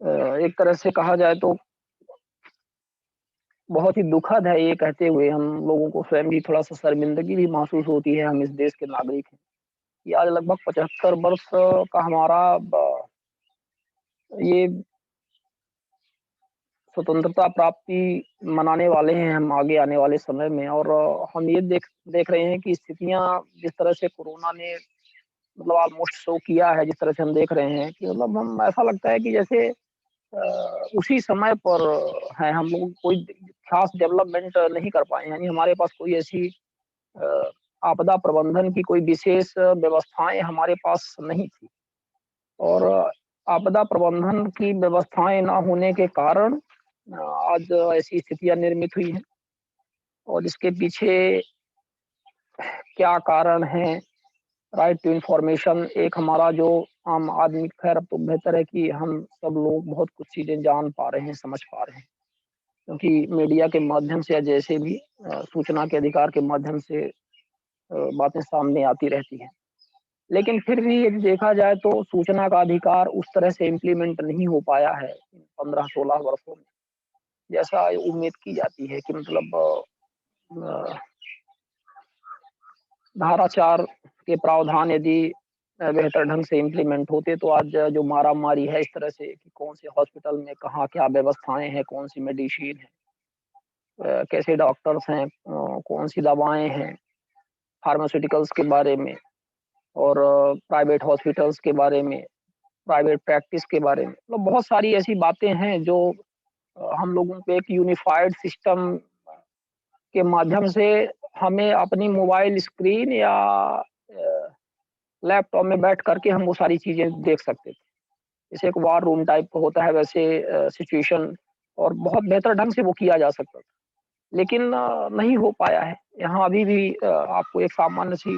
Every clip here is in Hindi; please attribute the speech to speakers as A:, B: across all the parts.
A: एक तरह से कहा जाए तो बहुत ही दुखद है ये कहते हुए हम लोगों को स्वयं भी थोड़ा-सा शर्मिंदगी भी महसूस होती है, हम इस देश के नागरिक हैं, कि आज लगभग 75 वर्ष का हमारा ये स्वतंत्रता प्राप्ति मनाने वाले हैं हम आगे आने वाले समय में और हम ये देख देख रहे हैं कि स्थितियाँ जिस तरह से कोरोना ने मतलब ऑलमोस्ट शो किया है, जिस तरह से हम देख रहे हैं कि मतलब हम ऐसा लगता है कि जैसे उसी समय पर हैं हम लोग कोई खास डेवलपमेंट नहीं कर पाए हैं, यानी हमारे पास कोई ऐसी अ, आपदा प्रबंधन की कोई विशेष व्यवस्थाएँ हमारे पास नहीं थी और आपदा प्रबंधन की व्यवस्थाएँ ना होने के कारण आज ऐसी स्थितियाँ निर्मित हुई हैं और इसके पीछे क्या कारण हैं, राइट टू इन्फॉर्मेशन एक हमारा जो आम आदमी खैर अब तो बेहतर है कि हम सब लोग बहुत कुछ चीज़ें जान पा रहे हैं, समझ पा रहे हैं। क्योंकि मीडिया के माध्यम से या जैसे भी सूचना के अधिकार के माध्यम से बातें सामने आती रहती हैं। लेकिन फिर भी यदि देखा जाए तो सूचना का अधिकार उस तरह से इम्प्लीमेंट नहीं हो पाया है 15-16 वर्षों में, जैसा उम्मीद की जाती है कि मतलब अ, धारा 4 के प्रावधान यदि बेहतर ढंग से इम्प्लीमेंट होते तो आज जो मारा-मारी है इस तरह से कि कौन से हॉस्पिटल में कहाँ क्या व्यवस्थाएँ हैं, कौन-सी मेडिसिन है, कैसे डॉक्टर्स हैं, कौन-सी दवाएँ हैं, फार्मास्यूटिकल्स के बारे में और प्राइवेट हॉस्पिटल्स के बारे में, प्राइवेट प्रैक्टिस के बारे में। मतलब बहुत सारी ऐसी बातें हैं जो हम लोगों को एक यूनिफाइड सिस्टम के माध्यम से हमें अपनी मोबाइल स्क्रीन या लैपटॉप में बैठ कर के हम वो सारी चीज़ें देख सकते थे। जैसे एक वॉर रूम टाइप का होता है वैसे सिचुएशन और बहुत बेहतर ढंग से वो किया जा सकता था। लेकिन नहीं हो पाया है। यहाँ अभी भी आपको एक सामान्य-सी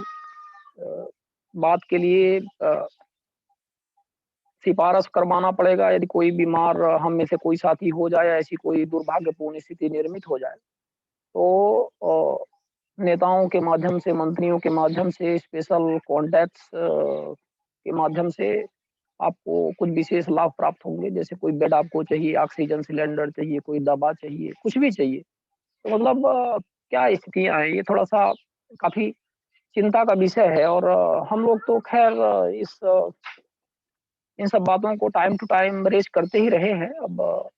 A: बात के लिए सिफ़ारिश करवाना पड़ेगा यदि कोई बीमार हम में से कोई साथी हो जाए, ऐसी कोई दुर्भाग्यपूर्ण स्थिति निर्मित हो जाए, तो नेताओं के माध्यम से, मंत्रियों के माध्यम से, स्पेशल कॉन्टैक्ट्स के माध्यम से आपको कुछ विशेष लाभ प्राप्त होंगे। जैसे कोई बेड आपको चाहिए, ऑक्सीजन सिलेंडर चाहिए, कोई दवा चाहिए, कुछ भी चाहिए। तो मतलब क्या स्थितियाँ हैं, ये थोड़ा-सा काफ़ी चिंता का विषय है और हम लोग तो ख़ैर इन सब बातों को टाइम टू टाइम रेज़ करते ही रहे हैं। अब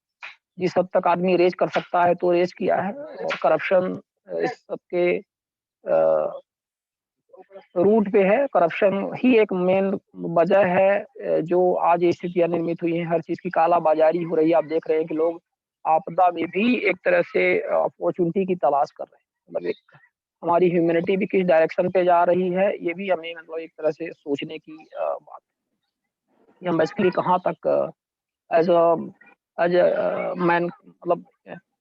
A: जिस हद तक आदमी रेज़ कर सकता है तो रेज़ किया है और करप्शन इस सब के रूट पे है। करप्शन ही एक मेन वजह है जो आज ये स्थितियाँ निर्मित हुई हैं। हर चीज़ की कालाबाज़ारी हो रही है। आप देख रहे हैं कि लोग आपदा में भी एक तरह से अपॉर्च्युनिटी की तलाश कर रहे हैं। मतलब एक हमारी ह्यूमैनिटी भी किस डायरेक्शन पे जा रही है, ये भी हमें मतलब एक तरह से सोचने की बात है कि हम बेसिकली कहाँ तक एज़ मैन मतलब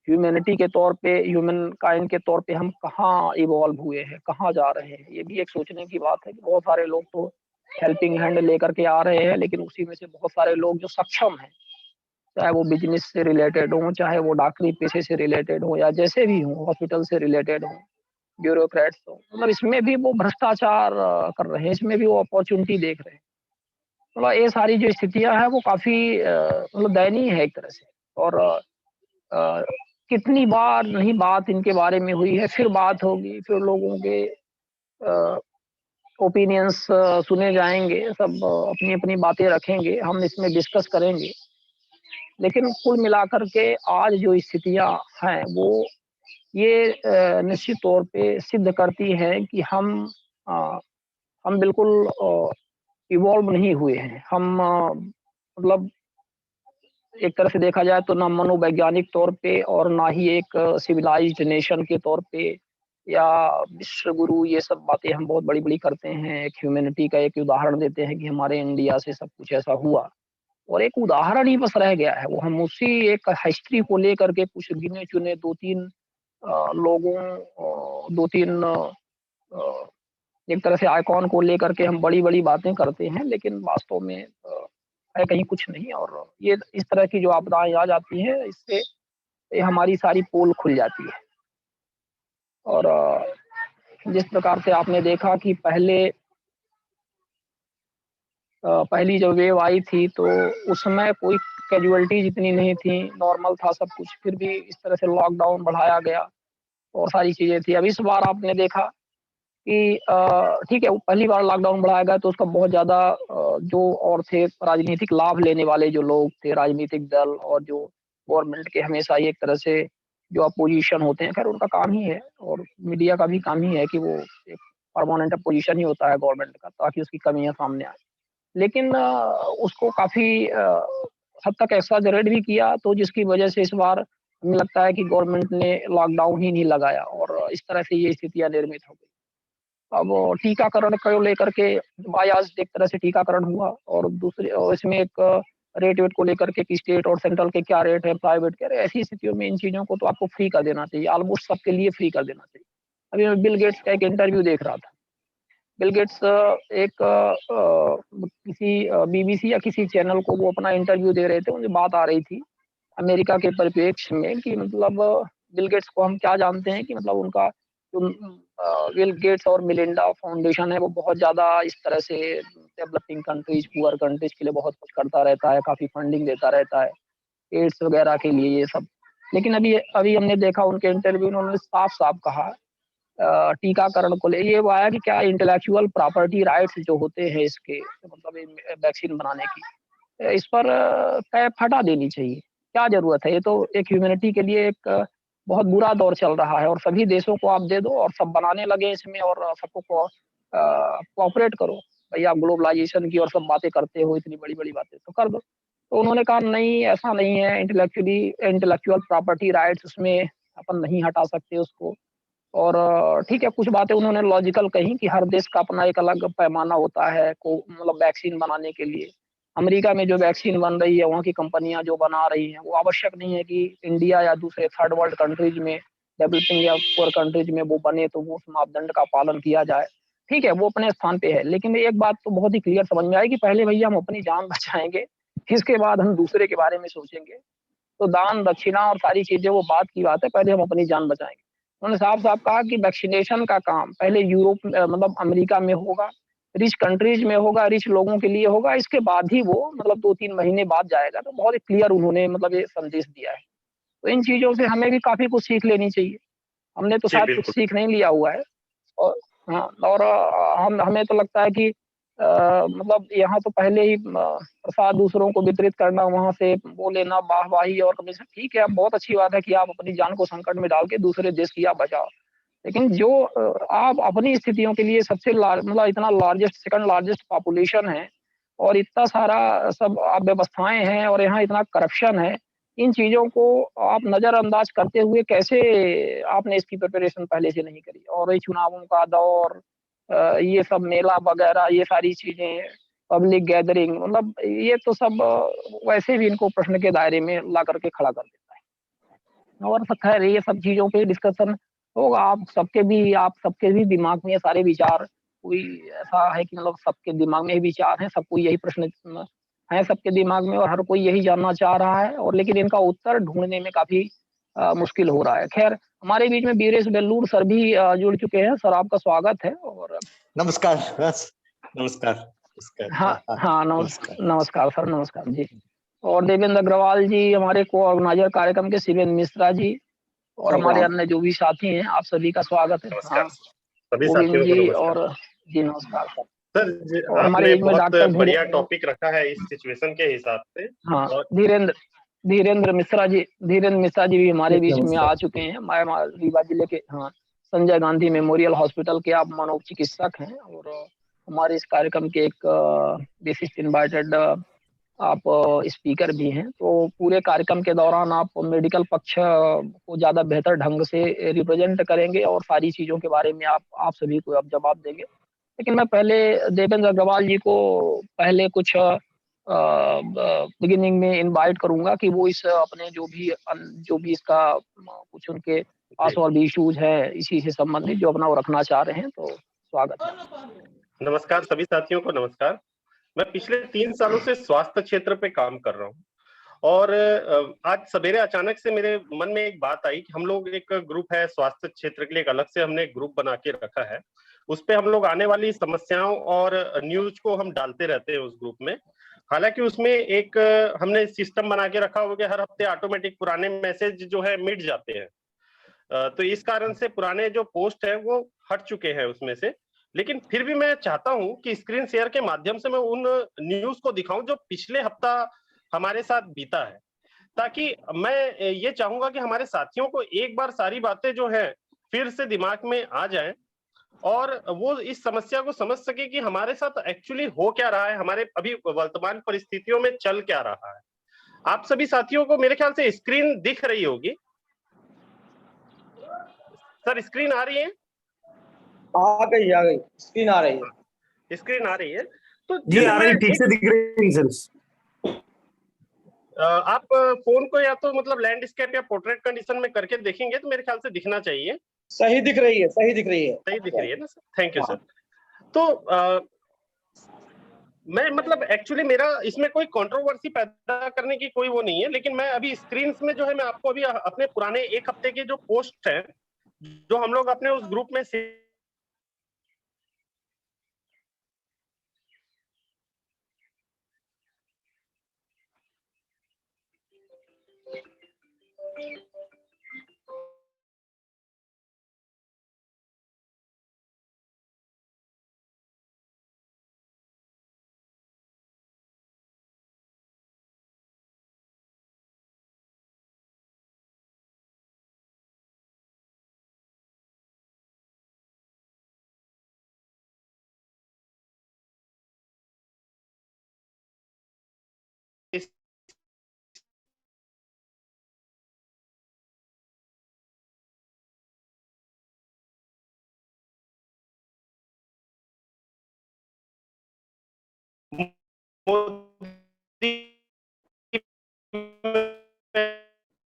A: ह्यूमैनिटी के तौर पे, ह्यूमन काइंड के तौर पे हम कहाँ इवॉल्व हुए हैं, कहाँ जा रहे हैं? ये भी एक सोचने की बात है कि बहुत सारे लोग तो हेल्पिंग हैंड लेकर के आ रहे हैं, लेकिन उसी में से बहुत सारे लोग जो सक्षम हैं, चाहे वो बिज़नेस से रिलेटेड हों, चाहे वो डॉक्टरी पेशे से रिलेटेड हों या जैसे भी हों, हॉस्पिटल से रिलेटेड हों, ब्यूरोक्रेट्स हों, मतलब इसमें भी वो भ्रष्टाचार कर रहे हैं, इसमें भी वो अपॉर्च्युनिटी देख रहे हैं। मतलब ये सारी जो स्थितियाँ हैं वो काफ़ी मतलब दयनीय है एक तरह से और अ, कितनी बार नहीं बात इनके बारे में हुई है, फिर बात होगी, फिर लोगों के अ, ओपिनियंस सुने जाएँगे, सब अपनी-अपनी बातें रखेंगे, हम इसमें डिस्कस करेंगे। लेकिन कुल मिलाकर के आज जो स्थितियाँ हैं, वो ये निश्चित तौर पे सिद्ध करती हैं कि अ, हम बिल्कुल इवॉल्व नहीं हुए हैं। हम मतलब एक तरह से देखा जाए तो ना मनोवैज्ञानिक तौर पे और ना ही एक सिविलाइज्ड नेशन के तौर पे या विश्व गुरु ये सब बातें हम बहुत बड़ी-बड़ी करते हैं। एक ह्यूमैनिटी का एक उदाहरण देते हैं कि हमारे इंडिया से सब कुछ ऐसा हुआ और एक उदाहरण ही बस रह गया है। वो हम उसी एक हिस्ट्री को लेकर के कुछ गिने-चुने 2-3 लोगों 2-3 एक तरह से आइकॉन को लेकर के हम बड़ी-बड़ी बातें करते हैं, लेकिन वास्तव में है कहीं कुछ नहीं और ये इस तरह की जो आपदाएँ आ जाती हैं, इससे ये हमारी सारी पोल खुल जाती है। और जिस प्रकार से आपने देखा कि पहली जब वेव आई थी, तो उसमें कोई कैजुअलिटीज इतनी नहीं थी, नॉर्मल था सब कुछ, फिर भी इस तरह से लॉकडाउन बढ़ाया गया और सारी चीज़ें थी। अब इस बार आपने देखा कि ठीक है, वो पहली बार लॉकडाउन बढ़ाया गया तो उसका बहुत ज़्यादा जो और थे राजनीतिक लाभ लेने वाले जो लोग थे, राजनीतिक दल और जो गवर्नमेंट के हमेशा ही एक तरह से जो अपोज़िशन होते हैं, ख़ैर उनका काम ही है और मीडिया का भी काम ही है कि वो एक परमानेंट अपोज़िशन ही होता है गवर्नमेंट का, ताकि उसकी कमियाँ सामने आएँ। लेकिन उसको काफ़ी हद तक एक्ज़ैजरेट भी किया, तो जिसकी वजह से इस बार हमें लगता है कि गवर्नमेंट ने लॉकडाउन ही नहीं लगाया और इस तरह से ये स्थितियाँ निर्मित हो गई। अब टीकाकरण को लेकर के बायास्ड एक तरह से टीकाकरण हुआ और दूसरे इसमें एक रेट-वेट को लेकर के कि स्टेट और सेंट्रल के क्या रेट है, प्राइवेट के, अरे ऐसी स्थितियों में इन चीज़ों को तो आपको फ्री कर देना चाहिए, ऑलमोस्ट सबके लिए फ्री कर देना चाहिए। अभी मैं बिल गेट्स का एक इंटरव्यू देख रहा था। बिल गेट्स एक किसी बीबीसी या किसी चैनल को वो अपना इंटरव्यू दे रहे थे, उनमें बात आ रही थी अमेरिका के परिप्रेक्ष्य में कि मतलब बिल गेट्स को हम क्या जानते हैं कि मतलब उनका जो बिल गेट्स और मिलिंडा फाउंडेशन है वो बहुत ज़्यादा इस तरह से डेवलपिंग कंट्रीज़, पुअर कंट्रीज़ के लिए बहुत कुछ करता रहता है, काफ़ी फंडिंग देता रहता है, एड्स वगैरह के लिए ये सब। लेकिन अभी अभी हमने देखा उनके इंटरव्यू में उन्होंने साफ-साफ कहा टीकाकरण को ले ये वो आया कि क्या इंटेलेक्चुअल प्रॉपर्टी राइट्स जो होते हैं इसके मतलब वैक्सीन बनाने की इस पर कैप हटा देनी चाहिए। क्या ज़रूरत है? ये तो एक ह्यूमैनिटी के लिए एक बहुत बुरा दौर चल रहा है और सभी देशों को आप दे दो और सब बनाने लगे इसमें और सबको कोऑपरेट करो। भई आप ग्लोबलाइज़ेशन की और सब बातें करते हो इतनी बड़ी-बड़ी बातें, तो कर दो। तो उन्होंने कहा नहीं ऐसा नहीं है इंटेलेक्चुअल प्रॉपर्टी राइट्स उसमें अपन नहीं हटा सकते उसको। और ठीक है, कुछ बातें उन्होंने लॉजिकल कही कि हर देश का अपना एक अलग पैमाना होता है को मतलब वैक्सीन बनाने के लिए। अमेरिका में जो वैक्सीन बन रही है, वहाँ की कंपनियाँ जो बना रही हैं, वो आवश्यक नहीं है कि इंडिया या दूसरे थर्ड वर्ल्ड कंट्रीज़ में, डेवलपिंग या पुअर कंट्रीज़ में वो बने तो वो उस मापदंड का पालन किया जाए। ठीक है, वो अपने स्थान पे है, लेकिन एक बात तो बहुत ही क्लियर समझ में आई कि पहले भैया हम अपनी जान बचाएँगे, इसके बाद हम दूसरे के बारे में सोचेंगे। तो दान, दक्षिणा और सारी चीज़ें वो बात की बात है, पहले हम अपनी जान बचाएँगे। उन्होंने साफ-साफ कहा कि वैक्सीनेशन का काम पहले यूरोप मतलब अमेरिका में होगा, रिच कंट्रीज़ में होगा, रिच लोगों के लिए होगा, इसके बाद ही वो मतलब 2-3 महीने बाद जाएगा। तो बहुत ही क्लियर उन्होंने मतलब ये संदेश दिया है। तो इन चीज़ों से हमें भी काफ़ी कुछ सीख लेनी चाहिए। हमने तो
B: जी,
A: शायद कुछ
B: बिल्कुल।
A: सीख नहीं लिया हुआ है और हाँ, और हम हमें तो लगता है कि मतलब यहाँ तो पहले ही प्रसाद दूसरों को वितरित करना, वहाँ से वो लेना, वाह-वाही और कमीशन ठीक है, अब बहुत अच्छी बात है कि आप अपनी जान को संकट में डाल के दूसरे देश की आप बचाओ। लेकिन जो आप अपनी स्थितियों के लिए सबसे मतलब इतना लार्जेस्ट सेकंड लार्जेस्ट पॉपुलेशन है और इतना सारा सब व्यवस्थाएँ हैं और यहाँ इतना करप्शन है, इन चीज़ों को आप नज़रअंदाज करते हुए कैसे आपने इसकी प्रिपरेशन पहले से नहीं करी? और ये चुनावों का दौर ये सब मेला वगैरह ये सारी चीज़ें, पब्लिक गैदरिंग मतलब ये तो सब वैसे भी इनको प्रश्न के दायरे में ला करके खड़ा कर देता है। और ख़ैर ये सब चीज़ों पे डिस्कशन होगा, आप सबके भी दिमाग में ये सारे विचार कोई ऐसा है कि मतलब सबके दिमाग में ये विचार हैं, सबको यही प्रश्न हैं सबके दिमाग में और हर कोई यही जानना चाह रहा है और लेकिन इनका उत्तर ढूँढने में काफ़ी मुश्किल हो रहा है। ख़ैर हमारे बीच में वीरेश बेल्लूर सर भी जुड़ चुके हैं। सर आपका स्वागत है और
B: नमस्कार। बस नमस्कार, नमस्कार।
A: हाँ,
B: हाँ, हाँ,
A: हाँ,
B: नमस्कार।
A: नमस्कार सर, नमस्कार जी। और देवेंद्र अग्रवाल जी हमारे को-ऑर्गेनाइज़र कार्यक्रम के शिवेंद्र मिश्रा जी और हमारे
B: प्रणाम।
A: अन्य जो भी साथी हैं, आप सभी का स्वागत है।
B: नमस्कार।
A: हाँ,
B: सभी
A: गोविंद
B: साथियों को
A: जी
B: नमस्कार।
A: और जी नमस्कार सर।
B: सर
A: और हमारे
B: आपने
A: बीच में
B: बहुत
A: डॉक्टर
B: बढ़िया टॉपिक रखा है इस सिचुएशन के हिसाब से।
A: हाँ,
B: और
A: धीरेन्द्र मिश्रा जी भी हमारे बीच में आ
B: नमस्कार।
A: चुके हैं। रीवा जिले के हाँ, संजय गांधी मेमोरियल हॉस्पिटल के आप मनोचिकित्सक हैं और हमारे इस कार्यक्रम के एक विशिष्ट इनवाइटेड आप स्पीकर भी हैं। तो पूरे कार्यक्रम के दौरान आप मेडिकल पक्ष को ज़्यादा बेहतर ढंग से रिप्रेज़ेंट करेंगे और सारी चीज़ों के बारे में आप सभी को आप जवाब देंगे। लेकिन मैं पहले देवेंद्र अग्रवाल जी को पहले कुछ ब बिगिनिंग में इनवाइट करूँगा कि वो इस अपने जो भी इसका कुछ उनके पास
B: जी,
A: और भी इश्यूज़ है, इसी से संबंधित जो अपना वो रखना चाह रहे हैं, तो स्वागत है आपका।
B: नमस्कार सभी साथियों को नमस्कार। मैं पिछले 3 सालों से स्वास्थ्य क्षेत्र पे काम कर रहा हूँ और आज सवेरे अचानक से मेरे मन में एक बात आई कि हम लोग एक ग्रुप है स्वास्थ्य क्षेत्र के लिए एक अलग से हमने ग्रुप बना के रखा है। उसपे हम लोग आने वाली समस्याओं और न्यूज़ को हम डालते रहते हैं उस ग्रुप में। हालांकि उसमें एक हमने सिस्टम बना के रखा हुआ कि हर हफ्ते ऑटोमेटिक पुराने मैसेज जो है मिट जाते हैं, तो इस कारण से पुराने जो पोस्ट है वो हट चुके हैं उसमें से। लेकिन फिर भी मैं चाहता हूं कि स्क्रीन शेयर के माध्यम से मैं उन न्यूज को दिखाऊं जो पिछले हफ्ता हमारे साथ बीता है, ताकि मैं ये चाहूंगा कि हमारे साथियों को एक बार सारी बातें जो है फिर से दिमाग में आ जाएं और वो इस समस्या को समझ सके कि हमारे साथ एक्चुअली हो क्या रहा है, हमारे अभी वर्तमान परिस्थितियों में चल क्या रहा है। आप सभी साथियों को मेरे ख्याल से स्क्रीन दिख रही होगी। सर स्क्रीन आ रही है?
C: आ गई स्क्रीन आ रही है।
B: स्क्रीन आ रही है तो
D: जी आ रही, ठीक से दिख रही है सर।
B: आप फोन को या तो मतलब लैंडस्केप या पोर्ट्रेट कंडीशन में करके देखेंगे तो मेरे ख्याल से दिखना चाहिए।
C: सही दिख रही है, सही दिख रही है,
B: सही दिख रही है ना सर? Thank you sir. तो मैं मतलब एक्चुअली मेरा इसमें कोई कंट्रोवर्सी पैदा करने की कोई वो नहीं है, लेकिन मैं अभी स्क्रीन में जो है मैं आपको अभी अपने पुराने एक हफ्ते के जो पोस्ट हैं जो हम लोग अपने उस ग्रुप में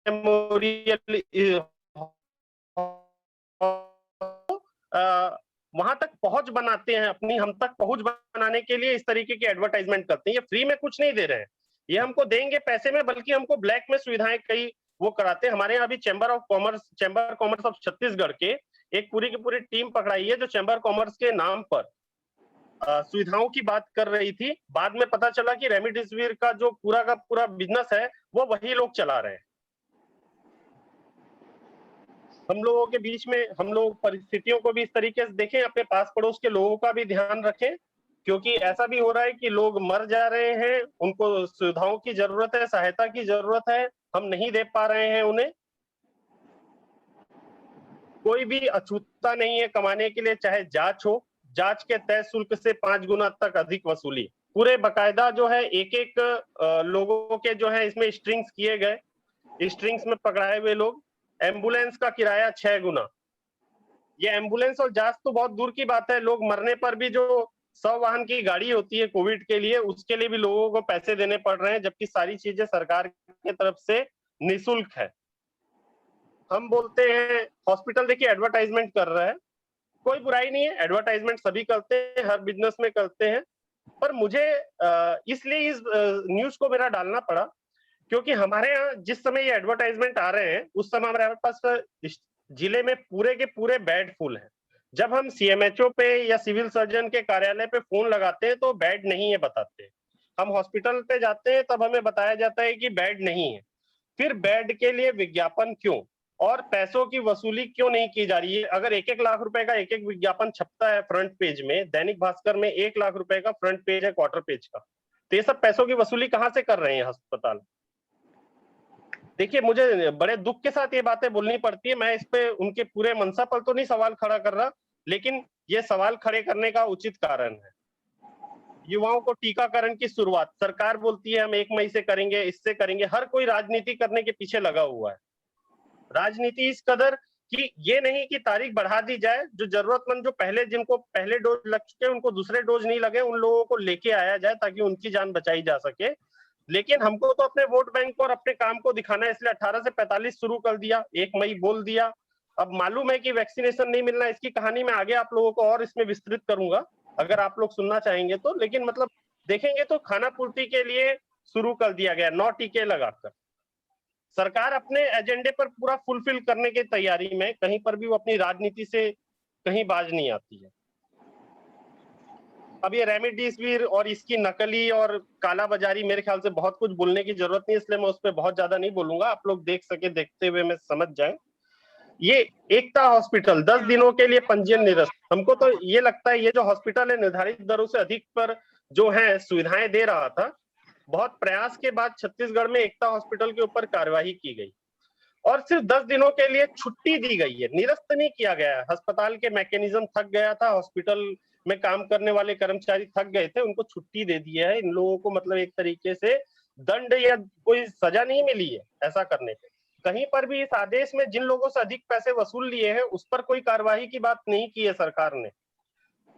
B: मेमोरियल वहां तक पहुंच बनाते हैं, अपनी हम तक पहुंच बनाने के लिए इस तरीके की एडवर्टाइजमेंट करते हैं। ये फ्री में कुछ नहीं दे रहे हैं, ये हमको देंगे पैसे में, बल्कि हमको ब्लैक में सुविधाएं कई वो कराते हैं। हमारे यहाँ अभी चैम्बर कॉमर्स ऑफ छत्तीसगढ़ के एक पूरी की पूरी टीम पकड़ाई है जो चैम्बर कॉमर्स के नाम पर सुविधाओं की बात कर रही थी। बाद में पता चला कि रेमडेसिविर का जो पूरा का पूरा बिजनेस है वो वही लोग चला रहे हैं। हम लोगों के बीच में हम लोग परिस्थितियों को भी इस तरीके से देखें, अपने पास पड़ोस के लोगों का भी ध्यान रखें, क्योंकि ऐसा भी हो रहा है कि लोग मर जा रहे हैं, उनको सुविधाओं की जरूरत है, सहायता की जरूरत है, हम नहीं दे पा रहे हैं उन्हें। कोई भी अछूता नहीं है कमाने के लिए, चाहे जांच हो, जांच के तय शुल्क से 5 गुना तक अधिक वसूली। पूरे बकायदा जो है एक एक लोगों के जो है इसमें स्ट्रिंग्स किए गए, स्ट्रिंग्स में पकड़ाए हुए लोग। एम्बुलेंस का किराया 6 गुना। ये एम्बुलेंस और जांच तो बहुत दूर की बात है, लोग मरने पर भी जो 100 वाहन की गाड़ी होती है कोविड के लिए, उसके लिए भी लोगों को पैसे देने पड़ रहे हैं, जबकि सारी चीजें सरकार की तरफ से निःशुल्क है। हम बोलते हैं हॉस्पिटल देखिए एडवर्टाइजमेंट कर रहा है, कोई बुराई नहीं है, एडवर्टाइजमेंट सभी करते हैं, हर बिजनेस में करते हैं। पर मुझे इसलिए इस न्यूज को मेरा डालना पड़ा क्योंकि हमारे यहाँ जिस समय ये एडवर्टाइजमेंट आ रहे हैं उस समय हमारे पास जिले में पूरे के पूरे बेड फुल है। जब हम सीएमएचओ पे या सिविल सर्जन के कार्यालय पे फोन लगाते हैं तो बेड नहीं है बताते, हम हॉस्पिटल पे जाते हैं तब हमें बताया जाता है कि बेड नहीं है। फिर बेड के लिए विज्ञापन क्यों और पैसों की वसूली क्यों नहीं की जा रही है? अगर 1-1 लाख रुपए का एक विज्ञापन छपता है फ्रंट पेज में, दैनिक भास्कर में 1 लाख रुपए का फ्रंट पेज है क्वार्टर पेज का, तो ये सब पैसों की वसूली कहां से कर रहे हैं अस्पताल? देखिए मुझे बड़े दुख के साथ ये बातें बोलनी पड़ती है, मैं इस पे उनके पूरे मंशा पर तो नहीं सवाल खड़ा कर रहा, लेकिन ये सवाल खड़े करने का उचित कारण है। युवाओं को टीकाकरण की शुरुआत सरकार बोलती है हम 1 मई से करेंगे, इससे करेंगे, हर कोई राजनीति करने के पीछे लगा हुआ है। राजनीति इस कदर कि ये नहीं कि तारीख बढ़ा दी जाए, जो जरूरतमंद, जो पहले जिनको पहले डोज लग चुके उनको दूसरे डोज नहीं लगे, उन लोगों को लेके आया जाए ताकि उनकी जान बचाई जा सके। लेकिन हमको तो अपने वोट बैंक और अपने काम को दिखाना है, इसलिए 18 से 45 शुरू कर दिया, 1 मई बोल दिया। अब मालूम है कि वैक्सीनेशन नहीं मिलना, इसकी कहानी मैं आगे आप लोगों को और इसमें विस्तृत करूंगा अगर आप लोग सुनना चाहेंगे तो। लेकिन मतलब देखेंगे तो खाना पूर्ति के लिए शुरू कर दिया गया 9 टीके लगाकर। सरकार अपने एजेंडे पर पूरा फुलफिल करने की तैयारी में, कहीं पर भी वो अपनी राजनीति से कहीं बाज नहीं आती है। अब ये रेमडेसिविर और इसकी नकली और कालाबाजारी, मेरे ख्याल से बहुत कुछ बोलने की जरूरत नहीं, इसलिए मैं उस पर बहुत ज्यादा नहीं बोलूंगा, आप लोग देख सके, देखते हुए मैं समझ जाए। ये एकता हॉस्पिटल 10 दिनों के लिए पंजीयन निरस्त। हमको तो ये लगता है ये जो हॉस्पिटल है निर्धारित दरों से अधिक पर जो है सुविधाएं दे रहा था। बहुत प्रयास के बाद छत्तीसगढ़ में एकता हॉस्पिटल के ऊपर कार्यवाही की गई और सिर्फ 10 दिनों के लिए छुट्टी दी गई है, निरस्त नहीं किया गया है। अस्पताल के मैकेनिज्म थक गया था, हॉस्पिटल में काम करने वाले कर्मचारी थक गए थे, उनको छुट्टी दे दी है। इन लोगों को मतलब एक तरीके से दंड या कोई सजा नहीं मिली है ऐसा करने पे। कहीं पर भी इस आदेश में जिन लोगों से अधिक पैसे वसूल लिए हैं उस पर कोई कार्रवाई की बात नहीं की है सरकार ने।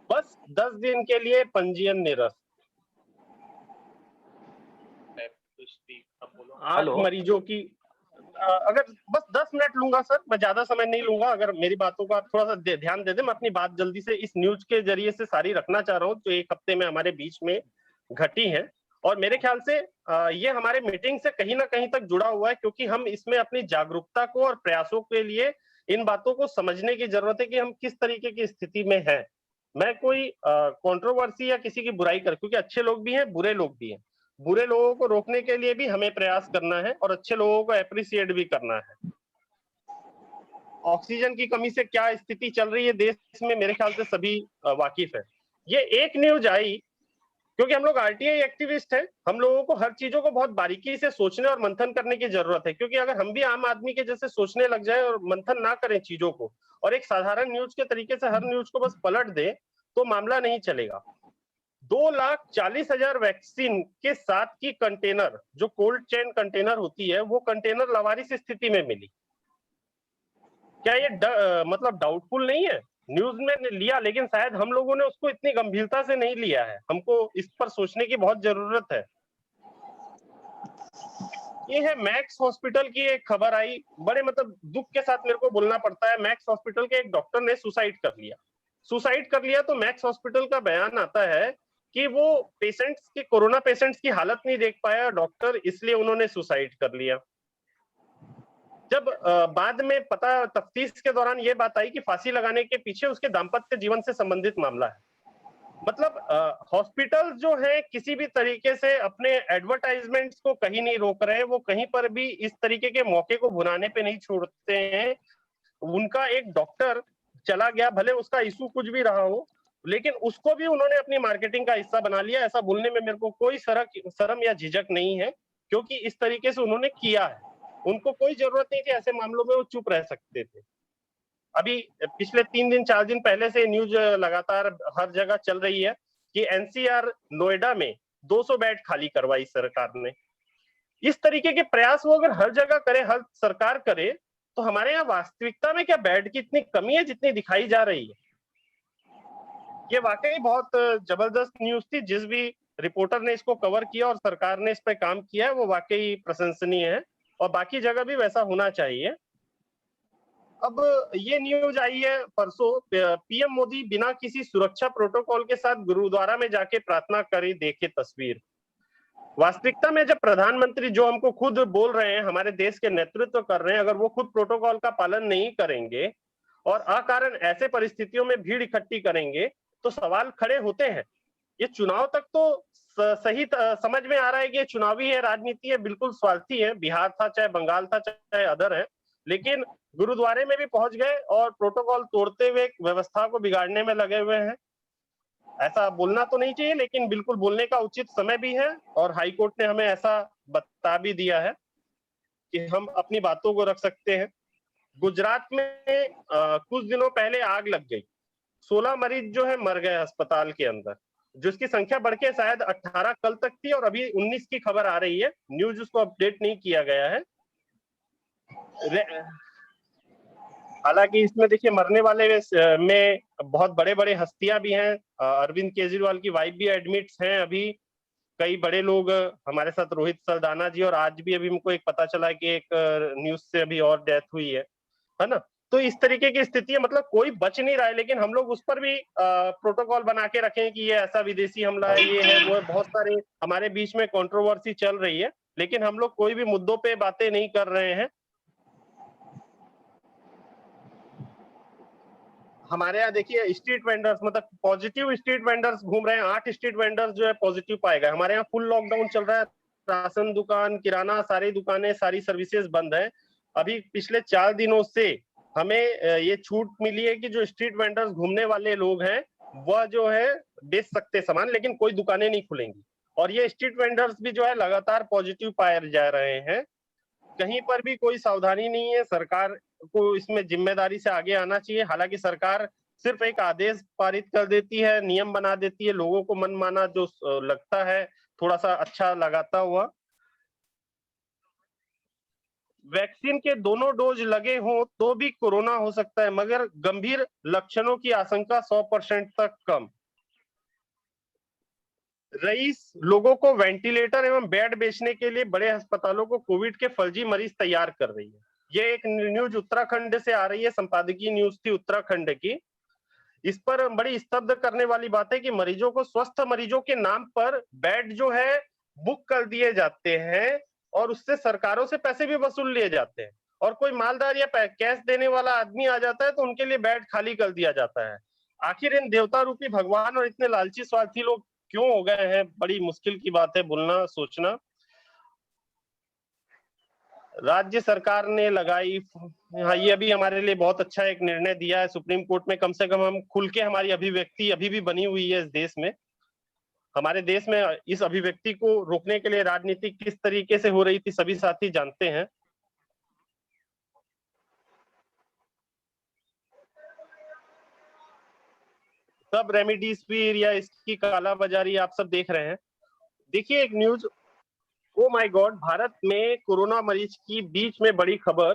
B: बस 10 दिन के लिए पंजीयन निरस्त। 8 मरीजों की अगर बस 10 मिनट लूंगा सर, मैं ज्यादा समय नहीं लूंगा, अगर मेरी बातों का आप थोड़ा सा ध्यान दे दें। मैं अपनी बात जल्दी से इस न्यूज के जरिए से सारी रखना चाह रहा हूँ जो एक हफ्ते में हमारे बीच में घटी है, और मेरे ख्याल से ये हमारे मीटिंग से कहीं ना कहीं तक जुड़ा हुआ है, क्योंकि हम इसमें अपनी जागरूकता को और प्रयासों के लिए इन बातों को समझने की जरूरत है कि हम किस तरीके की स्थिति में हैं। मैं कोई कंट्रोवर्सी या किसी की बुराई कर, क्योंकि अच्छे लोग भी हैं बुरे लोग भी हैं, बुरे लोगों को रोकने के लिए भी हमें प्रयास करना है और अच्छे लोगों को एप्रिसिएट भी करना है। ऑक्सीजन की कमी से क्या स्थिति चल रही है देश में, मेरे ख्याल से सभी वाकिफ है। ये एक न्यूज आई क्योंकि हम लोग आरटीआई एक्टिविस्ट हैं, हम लोगों को हर चीजों को बहुत बारीकी से सोचने और मंथन करने की जरूरत है, क्योंकि अगर हम भी आम आदमी के जैसे सोचने लग जाए और मंथन ना करें चीजों को और एक साधारण न्यूज के तरीके से हर न्यूज को बस पलट दे तो मामला नहीं चलेगा। 2,40,000 वैक्सीन के साथ की कंटेनर, जो कोल्ड चेन कंटेनर होती है, वो कंटेनर लावारिस स्थिति में मिली। क्या ये मतलब डाउटफुल नहीं है? न्यूज में लिया, लेकिन शायद हम लोगों ने उसको इतनी गंभीरता से नहीं लिया है। हमको इस पर सोचने की बहुत जरूरत है। ये है मैक्स हॉस्पिटल की एक खबर आई, बड़े मतलब दुख के साथ मेरे को बोलना पड़ता है। मैक्स हॉस्पिटल के एक डॉक्टर ने सुसाइड कर लिया। तो मैक्स हॉस्पिटल का बयान आता है कि वो पेशेंट्स के, कोरोना पेशेंट्स की हालत नहीं देख पाया डॉक्टर, इसलिए उन्होंने सुसाइड कर लिया। जब बाद में पता, तफ्तीश के दौरान ये बात आई कि फांसी लगाने के पीछे उसके दाम्पत्य जीवन से संबंधित मामला है। मतलब हॉस्पिटल जो है किसी भी तरीके से अपने एडवर्टाइजमेंट्स को कहीं नहीं रोक रहे, वो कहीं पर भी इस तरीके के मौके को भुनाने पे नहीं छोड़ते हैं। उनका एक डॉक्टर चला गया, भले उसका इशू कुछ भी रहा हो, लेकिन उसको भी उन्होंने अपनी मार्केटिंग का हिस्सा बना लिया। ऐसा बोलने में मेरे को कोई शर्म या झिझक नहीं है, क्योंकि इस तरीके से उन्होंने किया है। उनको कोई जरूरत नहीं थी, ऐसे मामलों में वो चुप रह सकते थे। अभी पिछले 3 दिन 4 दिन पहले से न्यूज लगातार हर जगह चल रही है कि एनसीआर नोएडा में 200 बेड खाली करवाई सरकार ने। इस तरीके के प्रयास वो अगर हर जगह करे, हर सरकार करे, तो हमारे यहाँ वास्तविकता में क्या बेड की इतनी कमी है जितनी दिखाई जा रही है? ये वाकई बहुत जबरदस्त न्यूज थी। जिस भी रिपोर्टर ने इसको कवर किया और सरकार ने इस पे काम किया है, वो वाकई प्रशंसनीय है और बाकी जगह भी वैसा होना चाहिए। अब ये न्यूज आई है परसों, पीएम मोदी बिना किसी सुरक्षा प्रोटोकॉल के साथ गुरुद्वारा में जाके प्रार्थना करी, देखे तस्वीर। वास्तविकता में जब प्रधानमंत्री जो हमको खुद बोल रहे हैं, हमारे देश के नेतृत्व कर रहे हैं, अगर वो खुद प्रोटोकॉल का पालन नहीं करेंगे और अकारण ऐसे परिस्थितियों में भीड़ इकट्ठी करेंगे तो सवाल खड़े होते हैं। ये चुनाव तक तो सही समझ में आ रहा है कि ये चुनावी है, राजनीति है, बिल्कुल स्वार्थी है। बिहार था, चाहे बंगाल था, चाहे अदर है, लेकिन गुरुद्वारे में भी पहुंच गए और प्रोटोकॉल तोड़ते हुए व्यवस्था को बिगाड़ने में लगे हुए हैं। ऐसा बोलना तो नहीं चाहिए, लेकिन बिल्कुल बोलने का उचित समय भी है और हाईकोर्ट ने हमें ऐसा बता भी दिया है कि हम अपनी बातों को रख सकते हैं। गुजरात में कुछ दिनों पहले आग लग गई, 16 मरीज जो है मर गए अस्पताल के अंदर, जिसकी संख्या बढ़ के शायद 18 कल तक थी और अभी 19 की खबर आ रही है। न्यूज उसको अपडेट नहीं किया गया है। हालांकि इसमें देखिए मरने वाले में बहुत बड़े बड़े हस्तियां भी हैं। अरविंद केजरीवाल की वाइफ भी एडमिट्स हैं अभी, कई बड़े लोग हमारे साथ, रोहित सरदाना जी, और आज भी अभी हमको एक पता चला है कि एक न्यूज से अभी और डेथ हुई है ना। तो इस तरीके की स्थिति है, मतलब कोई बच नहीं रहा है, लेकिन हम लोग उस पर भी प्रोटोकॉल बना के रखें कि ये ऐसा विदेशी हमला है, ये है, वो है। बहुत सारे हमारे बीच में कंट्रोवर्सी चल रही है, लेकिन हम लोग कोई भी मुद्दों पे बातें नहीं कर रहे हैं। हमारे यहाँ देखिए स्ट्रीट वेंडर्स, मतलब पॉजिटिव स्ट्रीट वेंडर्स घूम रहे हैं, 8 स्ट्रीट वेंडर्स जो है पॉजिटिव पाए गए। हमारे यहाँ फुल लॉकडाउन चल रहा है, राशन दुकान, किराना, सारी दुकानें, सारी सर्विसेज बंद है। अभी पिछले 4 दिनों से हमें ये छूट मिली है कि जो स्ट्रीट वेंडर्स घूमने वाले लोग हैं वह जो है बेच सकते सामान, लेकिन कोई दुकानें नहीं खुलेंगी। और ये स्ट्रीट वेंडर्स भी जो है लगातार पॉजिटिव पाए जा रहे हैं। कहीं पर भी कोई सावधानी नहीं है। सरकार को इसमें जिम्मेदारी से आगे आना चाहिए। हालांकि सरकार सिर्फ एक आदेश पारित कर देती है, नियम बना देती है, लोगों को मनमाना जो लगता है थोड़ा सा अच्छा लगाता हुआ। वैक्सीन के दोनों डोज लगे हों तो भी कोरोना हो सकता है, मगर गंभीर लक्षणों की आशंका 100% तक कम। रईस लोगों को वेंटिलेटर एवं बेड बेचने के लिए बड़े अस्पतालों को कोविड के फर्जी मरीज तैयार कर रही है। ये एक न्यूज उत्तराखंड से आ रही है, संपादकीय न्यूज थी उत्तराखंड की। इस पर बड़ी स्तब्ध करने वाली बात है कि मरीजों को, स्वस्थ मरीजों के नाम पर बेड जो है बुक कर दिए जाते हैं और उससे सरकारों से पैसे भी वसूल लिए जाते हैं। और कोई मालदार या कैश देने वाला आदमी आ जाता है तो उनके लिए बेड खाली कर दिया जाता है। आखिर इन देवता रूपी भगवान और इतने लालची स्वार्थी लोग क्यों हो गए हैं? बड़ी मुश्किल की बात है बोलना, सोचना। राज्य सरकार ने लगाई, हाँ, ये अभी हमारे लिए बहुत अच्छा एक निर्णय दिया है सुप्रीम कोर्ट में। कम से कम हम खुल के, हमारी अभिव्यक्ति अभी भी बनी हुई है इस देश में। हमारे देश में इस अभिव्यक्ति को रोकने के लिए राजनीति किस तरीके से हो रही थी सभी साथी जानते हैं। सब रेमडेसिविर या इसकी कालाबाजारी आप सब देख रहे हैं। देखिए एक news, oh my God, Bharat में कोरोना मरीज की बीच में बड़ी खबर,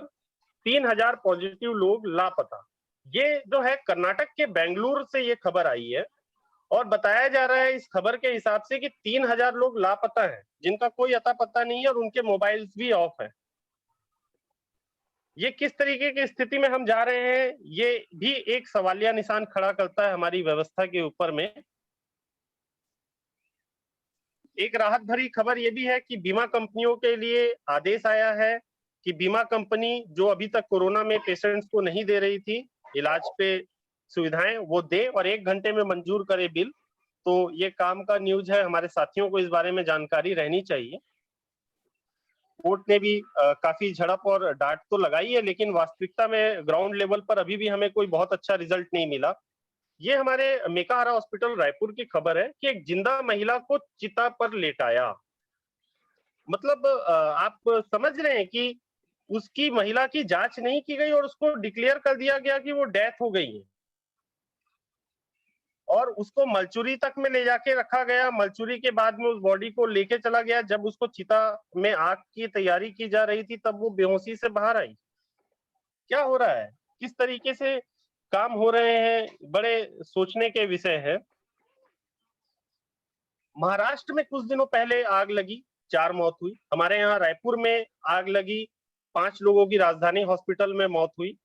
B: 3000 पॉजिटिव लोग लापता। ये जो है कर्नाटक के बेंगलुरु से ये खबर आई है और बताया जा रहा है इस खबर के हिसाब से कि 3000 लोग लापता हैं, जिनका कोई अता पता नहीं है और उनके मोबाइल्स भी ऑफ हैं। ये किस तरीके की स्थिति में हम जा रहे हैं, ये भी एक सवालिया निशान खड़ा करता है हमारी व्यवस्था के ऊपर में। एक राहत भरी खबर ये भी है कि बीमा कंपनियों के लिए आदेश आया है कि बीमा कंपनी जो अभी तक कोरोना में पेशेंट्स को नहीं दे रही थी इलाज पे सुविधाएं, वो दे और 1 घंटे में मंजूर करे बिल। तो ये काम का न्यूज है, हमारे साथियों को इस बारे में जानकारी रहनी चाहिए। कोर्ट ने भी काफी झड़प और डांट तो लगाई है, लेकिन वास्तविकता में ग्राउंड लेवल पर अभी भी हमें कोई बहुत अच्छा रिजल्ट नहीं मिला। ये हमारे मेकाहारा हॉस्पिटल रायपुर की खबर है कि एक जिंदा महिला को चिता पर लेटाया। मतलब आप समझ रहे हैं कि उसकी, महिला की जांच नहीं की गई और उसको डिक्लेयर कर दिया गया कि वो डेथ हो गई है और उसको मलचूरी तक में ले जाके रखा गया। मलचूरी के बाद में उस बॉडी को लेके चला गया। जब उसको चिता में आग की तैयारी की जा रही थी तब वो बेहोशी से बाहर आई। क्या हो रहा है, किस तरीके से काम हो रहे हैं, बड़े सोचने के विषय है। महाराष्ट्र में कुछ दिनों पहले आग लगी, 4 मौत हुई। हमारे यहाँ रायपुर में आग लगी, 5 लोगों की राजधानी हॉस्पिटल में मौत हुई।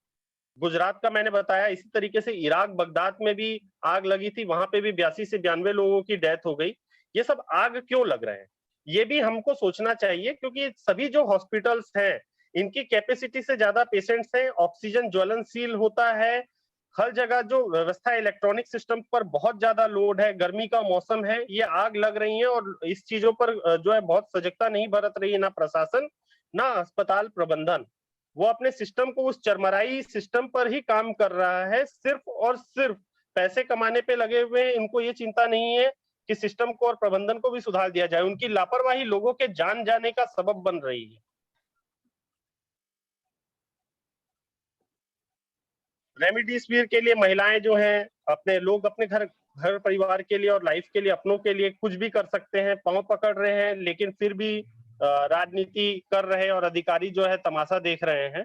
B: गुजरात का मैंने बताया, इसी तरीके से इराक बगदाद में भी आग लगी थी, वहां पे भी 82 से 92 लोगों की डेथ हो गई। ये सब आग क्यों लग रहे हैं, ये भी हमको सोचना चाहिए, क्योंकि सभी जो हॉस्पिटल्स हैं इनकी कैपेसिटी से ज्यादा पेशेंट्स हैं, ऑक्सीजन ज्वलनशील होता है, हर जगह जो व्यवस्था इलेक्ट्रॉनिक सिस्टम पर बहुत ज्यादा लोड है, गर्मी का मौसम है, ये आग लग रही है। और इस चीजों पर जो है बहुत सजगता नहीं बरत रही है ना प्रशासन ना अस्पताल प्रबंधन। वो अपने सिस्टम को, उस चरमराई सिस्टम पर ही काम कर रहा है, सिर्फ और सिर्फ पैसे कमाने पे लगे हुए हैं। इनको ये चिंता नहीं है कि सिस्टम को और प्रबंधन को भी सुधार दिया जाए। उनकी लापरवाही लोगों के जान जाने का सबब बन रही है। रेमडेसिविर के लिए महिलाएं जो हैं, अपने लोग अपने घर परिवार के लिए और लाइफ के लिए, अपनों के लिए कुछ भी कर सकते हैं, पांव पकड़ रहे हैं, लेकिन फिर भी राजनीति कर रहे हैं और अधिकारी जो है तमाशा देख रहे हैं।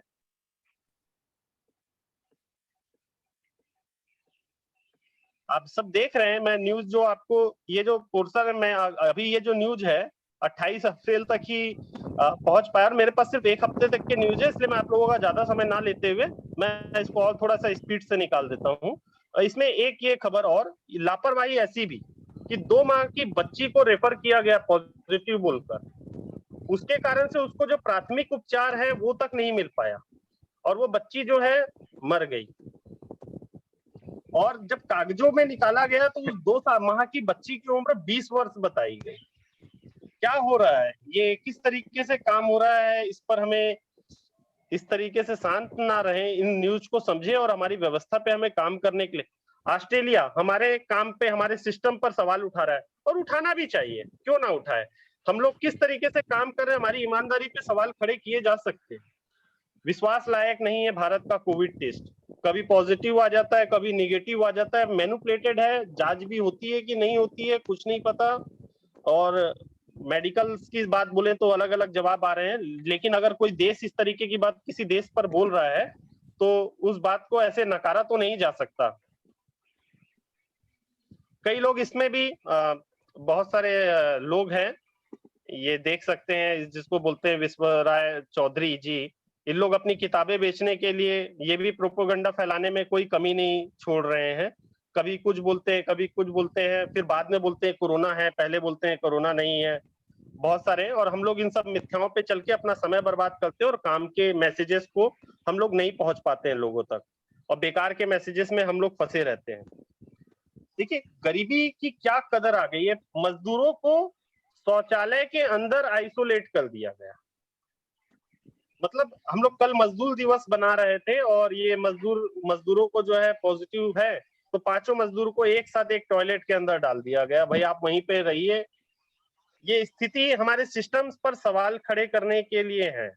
B: आप सब देख रहे हैं, मैं न्यूज जो आपको, ये जो पोर्शन है, मैं अभी ये जो न्यूज है 28 अप्रैल तक ही पहुंच पाया और मेरे पास सिर्फ 1 हफ्ते तक के न्यूज है, इसलिए मैं आप लोगों का ज्यादा समय ना लेते हुए मैं इसको और थोड़ा सा स्पीड से निकाल देता हूँ। इसमें एक ये खबर और, लापरवाही ऐसी भी कि 2 माह की बच्ची को रेफर किया गया पॉजिटिव बोलकर, उसके कारण से उसको जो प्राथमिक उपचार है वो तक नहीं मिल पाया और वो बच्ची जो है मर गई। और जब कागजों में निकाला गया तो उस 2 माह की बच्ची की उम्र 20 वर्ष बताई गई। क्या हो रहा है, ये किस तरीके से काम हो रहा है, इस पर हमें इस तरीके से शांत ना रहे, इन न्यूज को समझे और हमारी व्यवस्था पे हमें काम करने के लिए। ऑस्ट्रेलिया हमारे काम पे, हमारे सिस्टम पर सवाल उठा रहा है और उठाना भी चाहिए, क्यों ना उठाए। हम लोग किस तरीके से काम कर रहे हैं, हमारी ईमानदारी पे सवाल खड़े किए जा सकते हैं। विश्वास लायक नहीं है भारत का कोविड टेस्ट, कभी पॉजिटिव आ जाता है, कभी निगेटिव आ जाता है, मैनिपुलेटेड है, जांच भी होती है कि नहीं होती है कुछ नहीं पता। और मेडिकल की बात बोले तो अलग अलग जवाब आ रहे हैं, लेकिन अगर कोई देश इस तरीके की बात किसी देश पर बोल रहा है तो उस बात को ऐसे नकारा तो नहीं जा सकता। कई लोग इसमें भी बहुत सारे लोग हैं, ये देख सकते हैं, जिसको बोलते हैं विश्व राय चौधरी जी, इन लोग अपनी किताबें बेचने के लिए ये भी प्रोपोगंडा फैलाने में कोई कमी नहीं छोड़ रहे हैं। कभी कुछ बोलते हैं, कभी कुछ बोलते हैं, फिर बाद में बोलते हैं कोरोना है, पहले बोलते हैं कोरोना नहीं है, बहुत सारे। और हम लोग इन सब मिथ्याओं पे चल के अपना समय बर्बाद करते हैं और काम के मैसेजेस को हम लोग नहीं पहुंच पाते हैं लोगों तक, और बेकार के मैसेजेस में हम लोग फंसे रहते हैं। देखिए गरीबी की क्या कदर आ गई है, मजदूरों को शौचालय के अंदर आइसोलेट कर दिया गया। मतलब हम लोग कल मजदूर दिवस बना रहे थे और ये मजदूरों को जो है पॉजिटिव है तो 5 मजदूर को एक साथ एक टॉयलेट के अंदर डाल दिया गया, भाई आप वहीं पे रहिए। ये स्थिति हमारे सिस्टम्स पर सवाल खड़े करने के लिए है।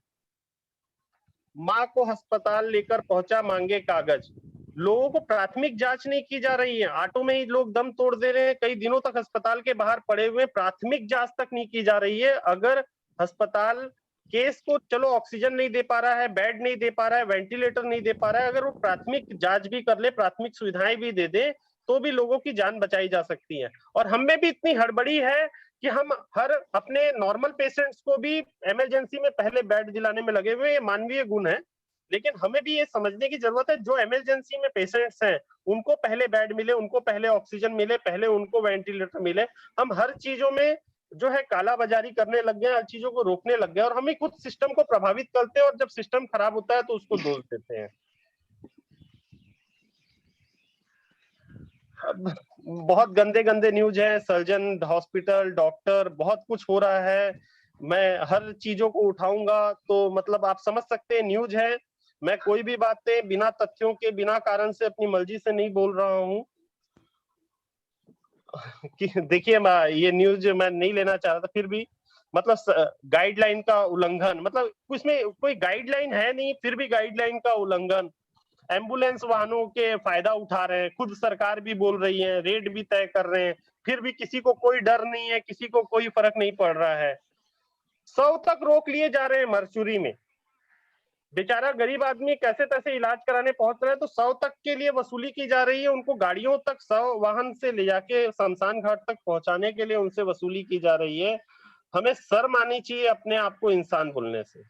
B: माँ को अस्पताल लेकर पहुंचा, मांगे कागज। लोगों को प्राथमिक जांच नहीं की जा रही है, ऑटो में ही लोग दम तोड़ दे रहे हैं, कई दिनों तक अस्पताल के बाहर पड़े हुए, प्राथमिक जांच तक नहीं की जा रही है। अगर अस्पताल केस को, चलो ऑक्सीजन नहीं दे पा रहा है, बेड नहीं दे पा रहा है, वेंटिलेटर नहीं दे पा रहा है, अगर वो प्राथमिक जांच भी कर ले, प्राथमिक सुविधाएं भी दे दे, तो भी लोगों की जान बचाई जा सकती है। और हम में भी इतनी हड़बड़ी है कि हम हर अपने नॉर्मल पेशेंट्स को भी इमरजेंसी में पहले बेड दिलाने में लगे हुए, ये मानवीय गुण है। लेकिन हमें भी ये समझने की जरूरत है, जो इमरजेंसी में पेशेंट्स हैं उनको पहले बेड मिले, उनको पहले ऑक्सीजन मिले, पहले उनको वेंटिलेटर मिले। हम हर चीजों में जो है काला बाजारी करने लग गए, हर चीजों को रोकने लग गए और हम ही खुद सिस्टम को प्रभावित करते हैं, और जब सिस्टम खराब होता है तो उसको दोष देते हैं। अब बहुत गंदे गंदे न्यूज है, सर्जन, हॉस्पिटल, डॉक्टर, बहुत कुछ हो रहा है। मैं हर चीजों को उठाऊंगा तो मतलब आप समझ सकते हैं न्यूज है। मैं कोई भी बातें बिना तथ्यों के, बिना कारण से अपनी मर्जी से नहीं बोल रहा हूँ कि देखिए ये न्यूज मैं नहीं लेना चाह रहा था, फिर भी मतलब गाइडलाइन का उल्लंघन, मतलब उसमें कोई गाइडलाइन है नहीं, फिर भी गाइडलाइन का उल्लंघन। एम्बुलेंस वाहनों के फायदा उठा रहे हैं, खुद सरकार भी बोल रही है, रेट भी तय कर रहे हैं, फिर भी किसी को कोई डर नहीं है, किसी को कोई फर्क नहीं पड़ रहा है। 100 तक रोक लिए जा रहे हैं मरचुरी में, बेचारा गरीब आदमी कैसे तैसे इलाज कराने पहुंच रहे हैं तो 100 तक के लिए वसूली की जा रही है, उनको गाड़ियों तक 100 वाहन से ले जाके शमशान घाट तक पहुंचाने के लिए उनसे वसूली की जा रही है। हमें शर्म आनी चाहिए अपने आप को इंसान बोलने से।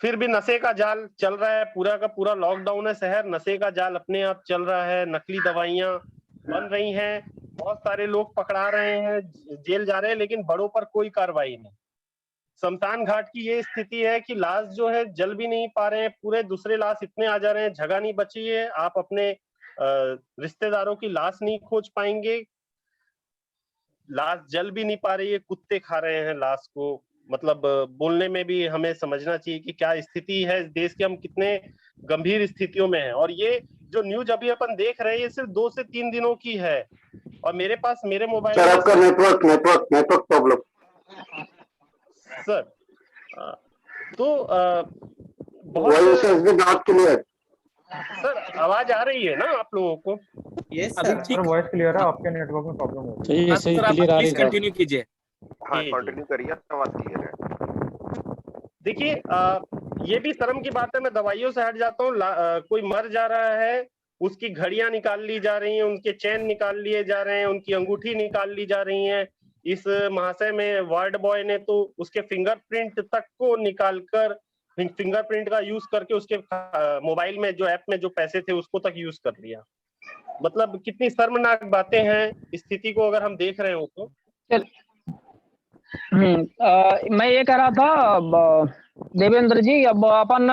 B: फिर भी नशे का जाल चल रहा है, पूरा का पूरा लॉकडाउन है, शहर नशे का जाल अपने आप चल रहा है, नकली दवाइयां बन रही हैं, बहुत सारे लोग पकड़ा रहे हैं, जेल जा रहे हैं, लेकिन बड़ों पर कोई कार्रवाई नहीं। शमशान घाट की ये स्थिति है कि लाश जो है जल भी नहीं पा रहे हैं, पूरे दूसरे लाश इतने आ जा रहे हैं, जगह नहीं बची है, आप अपने रिश्तेदारों की लाश नहीं खोज पाएंगे, लाश जल भी नहीं पा रही है, कुत्ते खा रहे हैं लाश को। मतलब बोलने में भी हमें समझना चाहिए कि क्या स्थिति है इस देश की, हम कितने गंभीर स्थितियों में हैं। और ये जो न्यूज अभी अपन देख रहे हैं ये सिर्फ 2 से 3 दिनों की है, और मेरे पास मेरे मोबाइल
D: सर आपका नेटवर्क प्रॉब्लम
B: सर। तो
D: voice is not clear.
B: Sir आवाज आ रही है ना आप लोगों को?
C: यस
E: सर वॉइस क्लियर है, आपके नेटवर्क में प्रॉब्लम हो रही
F: सही है, सही क्लियर आ रही है।
G: कंटिन्यू कीजिए।
H: हाँ कंटिन्यू करिए, आवाज क्लियर है।
B: देखिए ये भी शर्म की बात है, मैं दवाइयों से हट जाता हूँ। कोई मर जा रहा है, उसकी घड़ियां निकाल ली जा रही हैं, उनके चैन निकाल लिए जा रहे हैं, उनकी अंगूठी निकाल ली जा रही हैं। इस महाशय में वार्ड बॉय ने तो उसके फिंगरप्रिंट तक को निकालकर, फिंगरप्रिंट का यूज करके उसके मोबाइल में जो ऐप में जो पैसे थे उसको तक यूज कर लिया। मतलब कितनी शर्मनाक बातें हैं स्थिति को अगर हम देख रहे हो तो।
A: मैं ये कह रहा था देवेंद्र जी, अब अपन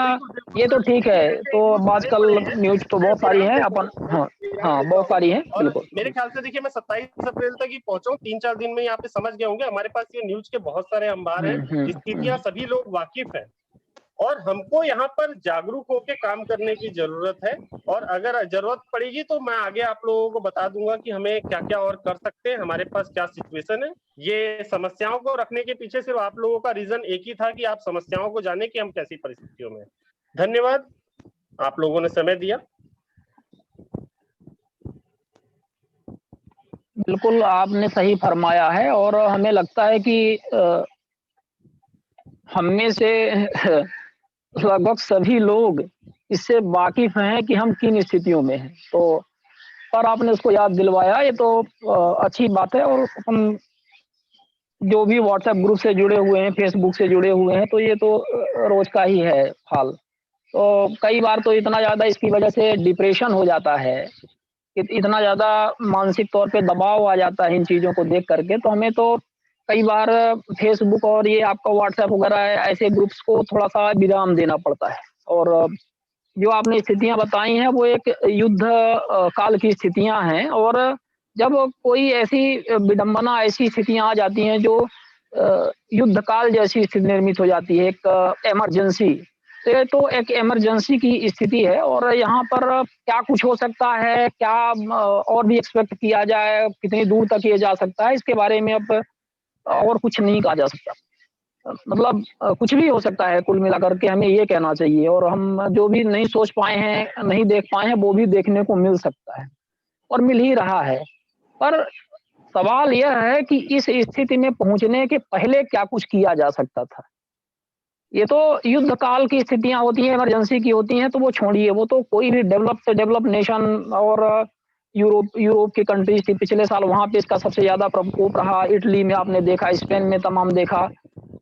A: ये तो ठीक है, तो आजकल न्यूज तो बहुत सारी हैं अपन। हाँ हाँ, बहुत सारी हैं,
B: और
A: बिल्कुल।
B: मेरे ख्याल से देखिए मैं 27 अप्रैल तक ही पहुंचा हूँ, 3-4 दिन में यहाँ पे समझ गए होंगे। हमारे पास ये न्यूज के बहुत सारे अंबार हैं, स्थितियां सभी लोग वाकिफ हैं, और हमको यहाँ पर जागरूक होकर काम करने की जरूरत है। और अगर जरूरत पड़ेगी तो मैं आगे आप लोगों को बता दूंगा कि हमें क्या क्या और कर सकते हैं, हमारे पास क्या सिचुएशन है। ये समस्याओं को रखने के पीछे सिर्फ आप लोगों का रीजन एक ही था कि आप समस्याओं को जाने कि हम कैसी परिस्थितियों में। धन्यवाद, आप लोगों ने समय दिया।
A: बिल्कुल आपने सही फरमाया है, और हमें लगता है कि हम में से लगभग सभी लोग इससे वाकिफ हैं कि हम किन स्थितियों में हैं। तो पर आपने उसको याद दिलवाया, ये तो अच्छी बात है। और हम जो भी व्हाट्सएप ग्रुप से जुड़े हुए हैं, फेसबुक से जुड़े हुए हैं, तो ये तो रोज का ही है हाल। तो कई बार तो इतना ज़्यादा इसकी वजह से डिप्रेशन हो जाता है, इतना ज़्यादा मानसिक तौर पे दबाव आ जाता है इन चीज़ों को देख करके। तो हमें तो कई बार फेसबुक और ये आपका व्हाट्सएप वगैरह ऐसे ग्रुप्स को थोड़ा-सा विराम देना पड़ता है। और जो आपने स्थितियाँ बताई हैं वो एक युद्ध काल की स्थितियाँ हैं, और जब कोई ऐसी विडंबना, ऐसी स्थितियाँ आ जाती हैं जो युद्ध काल जैसी स्थिति निर्मित हो जाती है, एक इमरजेंसी। तो ये तो एक इमरजेंसी की स्थिति है, और यहाँ पर क्या कुछ हो सकता है, क्या और भी एक्सपेक्ट किया जाए, कितनी दूर तक ये जा सकता है, इसके बारे में अब और कुछ नहीं कहा जा सकता। मतलब कुछ भी हो सकता है, कुल मिलाकर के हमें ये कहना चाहिए। और हम जो भी नहीं सोच पाए हैं, नहीं देख पाए हैं, वो भी देखने को मिल सकता है, और मिल ही रहा है। पर सवाल यह है कि इस स्थिति में पहुँचने के पहले क्या कुछ किया जा सकता था? ये तो युद्ध काल की स्थितियाँ होती हैं, इमरजेंसी की होती हैं, तो वो छोड़िए, वो तो कोई भी डेवलप से डेवलप नेशन और यूरोप यूरोप की कंट्रीज़ थी, पिछले साल वहाँ पे इसका सबसे ज़्यादा प्रकोप रहा। इटली में आपने देखा, स्पेन में तमाम देखा,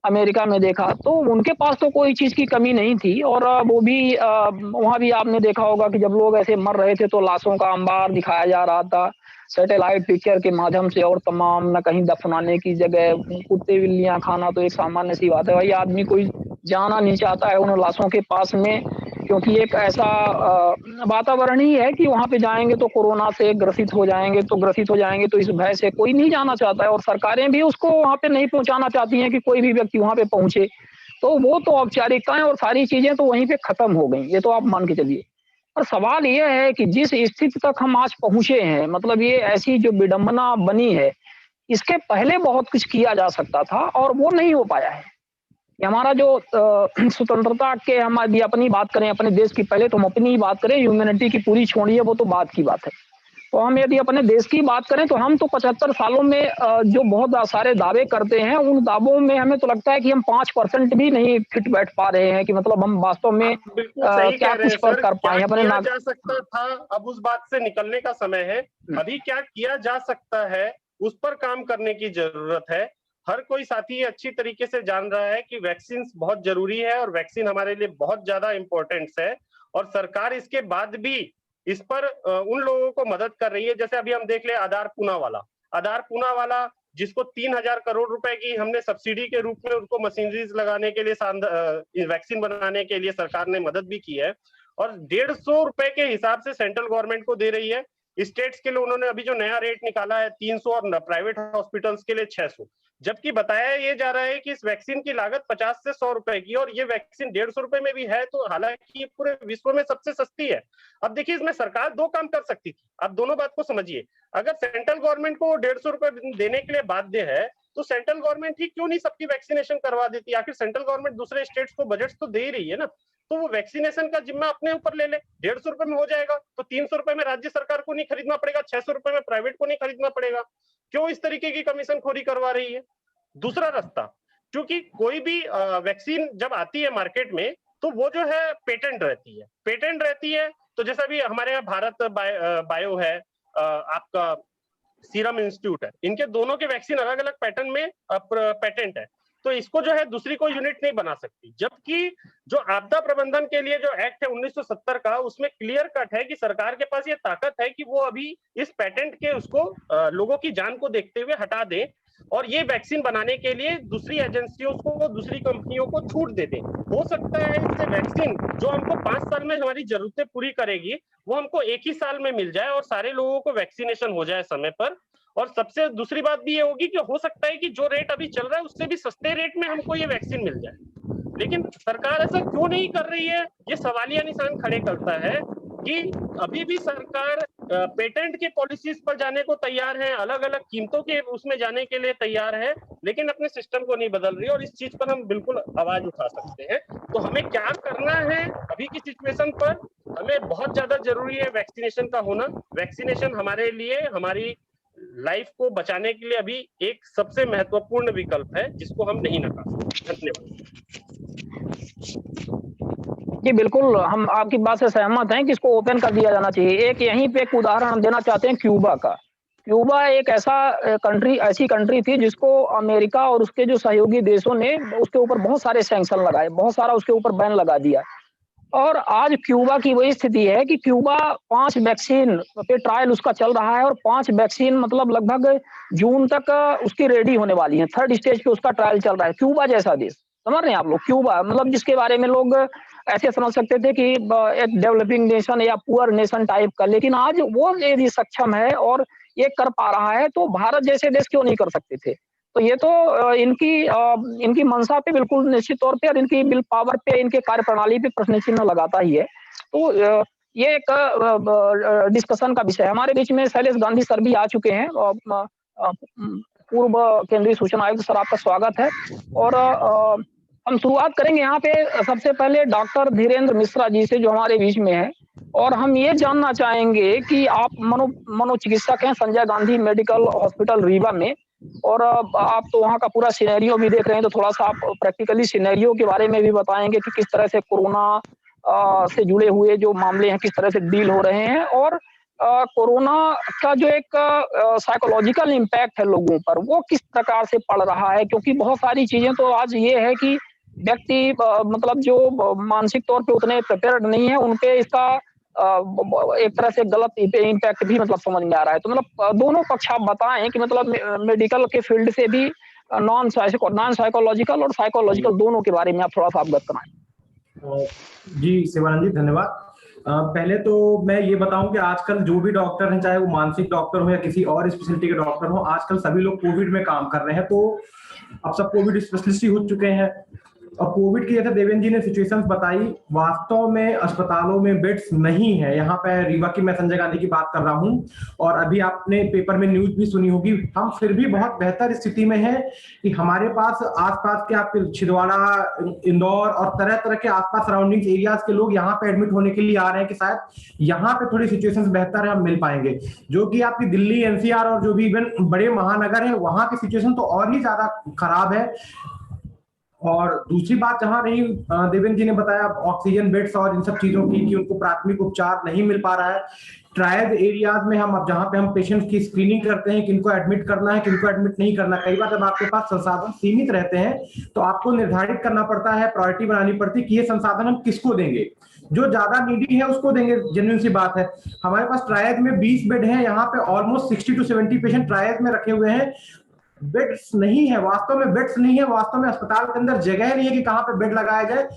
A: अमेरिका में देखा, तो उनके पास तो कोई चीज़ की कमी नहीं थी। और वो भी वहाँ भी आपने देखा होगा कि जब लोग ऐसे मर रहे थे तो लाशों का अंबार दिखाया जा रहा था, सैटेलाइट पिक्चर के माध्यम से, और तमाम न कहीं दफनाने की जगह, कुत्ते-बिल्लियाँ खाना तो एक सामान्य सी बात है। भाई आदमी कोई जाना नहीं चाहता है उन लाशों के पास में, क्योंकि एक ऐसा वातावरण ही है कि वहाँ पे जाएँगे तो कोरोना से ग्रसित हो जाएँगे, तो इस भय से कोई नहीं जाना चाहता है, और सरकारें भी उसको वहाँ पे नहीं पहुँचाना चाहती हैं कि कोई भी व्यक्ति वहाँ पे पहुँचे। तो वो तो औपचारिकताएँ और सारी चीज़ें तो वहीं पे खत्म हो गई, ये तो आप मान के चलिए। और सवाल ये है कि जिस स्थिति तक हम आज पहुँचे हैं, मतलब ये ऐसी जो विडंबना बनी है, इसके पहले बहुत कुछ किया जा सकता था, और वो नहीं हो पाया है। ये हमारा जो स्वतंत्रता के, हम यदि अपनी बात करें, अपने देश की, पहले तो हम अपनी ही बात करें, ह्यूमैनिटी की पूरी छोड़िए, वो तो बात की बात है। तो हम यदि अपने देश की बात करें तो हम तो 75 सालों में जो बहुत सारे दावे करते हैं, उन दावों में हमें तो लगता है कि हम 5% भी नहीं फिट बैठ पा रहे हैं, कि मतलब हम वास्तव में
B: आप बिल्कुल सही कह
A: क्या
B: रहे
A: कुछ
B: हैं
A: कर
B: सर।
A: कर
B: क्या
A: पाए हैं अपने
B: किया
A: नाग।
B: जा सकता था, अब उस बात से निकलने का समय है। अभी क्या किया जा सकता है उस पर काम करने की जरूरत है। हर कोई साथी अच्छी तरीके से जान रहा है कि वैक्सीन बहुत जरूरी है, और वैक्सीन हमारे लिए बहुत ज्यादा इंपॉर्टेंस है, और सरकार इसके बाद भी इस पर उन लोगों को मदद कर रही है। जैसे अभी हम देख ले आधार पूना वाला जिसको 3,000 करोड़ रुपए की हमने सब्सिडी के रूप में उनको मशीनरीज लगाने के लिए, वैक्सीन बनाने के लिए सरकार ने मदद भी की है, और 150 रुपए के हिसाब से सेंट्रल गवर्नमेंट को दे रही है। स्टेट्स के लिए उन्होंने अभी जो नया रेट निकाला है 300, और प्राइवेट हॉस्पिटल्स के लिए 600, जबकि बताया ये जा रहा है कि इस वैक्सीन की लागत 50 से 100 रुपए की, और ये वैक्सीन 150 रुपए में भी है, तो हालांकि ये पूरे विश्व में सबसे सस्ती है। अब देखिए इसमें सरकार दो काम कर सकती थी, आप दोनों बात को समझिए। अगर सेंट्रल गवर्नमेंट को 150 रुपए देने के लिए बाध्य है, तो सेंट्रल गवर्नमेंट ही क्यों नहीं सबकी वैक्सीनेशन करवा देती? आखिर सेंट्रल गवर्नमेंट दूसरे स्टेट्स को बजट तो दे ही रही है ना, तो वो वैक्सीनेशन का जिम्मा अपने ऊपर ले ले। 150 रुपए में हो जाएगा, तो 300 रुपए में राज्य सरकार को नहीं खरीदना पड़ेगा, 600 रुपए में प्राइवेट को नहीं खरीदना पड़ेगा। क्यों इस तरीके की कमीशन खोरी करवा रही है? दूसरा रास्ता, क्योंकि कोई भी वैक्सीन जब आती है मार्केट में, तो वो जो है पेटेंट रहती है। तो जैसा भी हमारे यहाँ भारत बायो है, आपका सीरम इंस्टीट्यूट है, इनके दोनों के वैक्सीन अलग अलग पैटर्न में पेटेंट है, तो इसको जो है दूसरी कोई यूनिट नहीं बना सकती। जबकि जो आपदा प्रबंधन के लिए जो एक्ट है 1970 का, उसमें क्लियर कट है कि सरकार के पास ये ताकत है कि वो अभी इस पेटेंट के उसको लोगों की जान को देखते हुए हटा दे, और ये वैक्सीन बनाने के लिए दूसरी एजेंसियों को, दूसरी कंपनियों को छूट दे दें। हो सकता है इससे वैक्सीन जो हमको 5 साल में हमारी जरूरतें पूरी करेगी वो हमको 1 ही साल में मिल जाए और सारे लोगों को वैक्सीनेशन हो जाए समय पर। और सबसे दूसरी बात भी ये होगी कि हो सकता है कि जो रेट अभी चल रहा है उससे भी सस्ते रेट में हमको ये वैक्सीन मिल जाए। लेकिन सरकार ऐसा क्यों नहीं कर रही है, ये सवालिया निशान खड़े करता है कि अभी भी सरकार पेटेंट के पॉलिसीज पर जाने को तैयार है, अलग अलग कीमतों के उसमें जाने के लिए तैयार है, लेकिन अपने सिस्टम को नहीं बदल रही है। और इस चीज पर हम बिल्कुल आवाज उठा सकते हैं। तो हमें क्या करना है अभी की सिचुएशन पर, हमें बहुत ज्यादा जरूरी है वैक्सीनेशन का होना। वैक्सीनेशन हमारे लिए, हमारी लाइफ को बचाने के लिए अभी एक सबसे महत्वपूर्ण विकल्प है जिसको हम नहीं नकार सकते। धन्यवाद।
A: जी बिल्कुल, हम आपकी बात से सहमत हैं कि इसको ओपन कर दिया जाना चाहिए। एक यहीं पे एक उदाहरण हम देना चाहते हैं क्यूबा का। क्यूबा एक ऐसी कंट्री थी जिसको अमेरिका और उसके जो सहयोगी देशों ने उसके ऊपर बहुत सारे सैंक्शन लगाए, बहुत सारा उसके ऊपर बैन लगा दिया। और आज क्यूबा की वही स्थिति है कि क्यूबा 5 वैक्सीन पे ट्रायल उसका चल रहा है और 5 वैक्सीन मतलब लगभग जून तक उसकी रेडी होने वाली है। 3rd स्टेज पे उसका ट्रायल चल रहा है। क्यूबा जैसा देश, समझ रहे हैं आप लोग? क्यूबा मतलब जिसके बारे में लोग ऐसे समझ सकते थे कि एक डेवलपिंग नेशन या पुअर नेशन टाइप का, लेकिन आज वो यदि सक्षम है और ये कर पा रहा है तो भारत जैसे देश क्यों नहीं कर सकते थे? तो ये तो इनकी मंशा पे बिल्कुल निश्चित तौर पे और इनकी विल पावर पे, इनके कार्यप्रणाली पे प्रश्न चिन्ह लगाता ही है। तो ये एक डिस्कशन का विषय है। हमारे बीच में शैलेश गांधी सर भी आ चुके हैं, पूर्व केंद्रीय सूचना आयुक्त सर, आपका स्वागत है। और हम शुरुआत करेंगे यहाँ पे सबसे पहले डॉक्टर धीरेन्द्र मिश्रा जी से जो हमारे बीच में है। और हम ये जानना चाहेंगे कि आप मनोचिकित्सक हैं संजय गांधी मेडिकल हॉस्पिटल रीवा में, और आप तो वहाँ का पूरा सिनेरियो भी देख रहे हैं, तो थोड़ा सा आप प्रैक्टिकली सिनेरियो के बारे में भी बताएंगे कि किस तरह से कोरोना से जुड़े हुए जो मामले हैं किस तरह से डील हो रहे हैं, और कोरोना का जो एक साइकोलॉजिकल इम्पैक्ट है लोगों पर वो किस प्रकार से पड़ रहा है। क्योंकि बहुत सारी चीजें तो आज ये है कि व्यक्ति मतलब जो मानसिक तौर पे उतने प्रिपेयर्ड नहीं है, उनपे इसका एक तरह से गलत इम्पैक्ट भी मतलब समझ में आ रहा है। तो मतलब दोनों पक्ष आप बताएं कि मतलब मेडिकल के फील्ड से भी नॉन साइकोलॉजिकल और साइकोलॉजिकल दोनों के बारे में आप थोड़ा सा अवगत कराएं।
E: जी शिवानंद जी, धन्यवाद। पहले तो मैं ये बताऊं कि आजकल जो भी डॉक्टर हैं, चाहे वो मानसिक डॉक्टर हो या किसी और स्पेशलिटी के डॉक्टर हो, आजकल सभी लोग कोविड में काम कर रहे हैं। तो अब सब कोविड स्पेशलिस्ट ही हो चुके हैं। और कोविड की जैसे देवेंद्र जी ने सिचुएशंस बताई, वास्तव में अस्पतालों में बेड्स नहीं है। यहाँ पे रीवा की मैं संजय गांधी की बात कर रहा हूँ, और अभी आपने पेपर में न्यूज भी सुनी होगी। हम फिर भी बहुत बेहतर स्थिति में हैं कि हमारे पास आसपास के आपके छिंदवाड़ा, इंदौर और तरह तरह के आसपास सराउंडिंग एरियाज के लोग यहाँ पे एडमिट होने के लिए आ रहे हैं कि शायद यहाँ पे थोड़ी सिचुएशंस बेहतर है, हम मिल पाएंगे। जो कि आपकी दिल्ली, एनसीआर और जो भी इवन बड़े महानगर है, वहां की सिचुएशन तो और ही ज्यादा खराब है। और दूसरी बात जहां रही, देवेंद्र जी ने बताया ऑक्सीजन बेड्स और इन सब चीजों की कि उनको प्राथमिक उपचार नहीं मिल पा रहा है। ट्रायड एरियाज में हम अब जहां पे हम पेशेंट्स की स्क्रीनिंग करते हैं, किनको एडमिट करना है, किनको एडमिट नहीं करना, कई बार जब आपके पास संसाधन सीमित रहते हैं तो आपको निर्धारित करना पड़ता है, प्रायोरिटी बनानी पड़ती है कि ये संसाधन हम किसको देंगे। जो ज्यादा नीडी है उसको देंगे, जेन्युइन सी बात है। हमारे पास ट्रायड में 20 बेड है, यहाँ पे ऑलमोस्ट 60 to 70 पेशेंट ट्रायड में रखे हुए हैं। बेड्स नहीं है, वास्तव में बेड्स नहीं है, वास्तव में अस्पताल के अंदर जगह नहीं है कि कहाँ पे बेड लगाया जाए।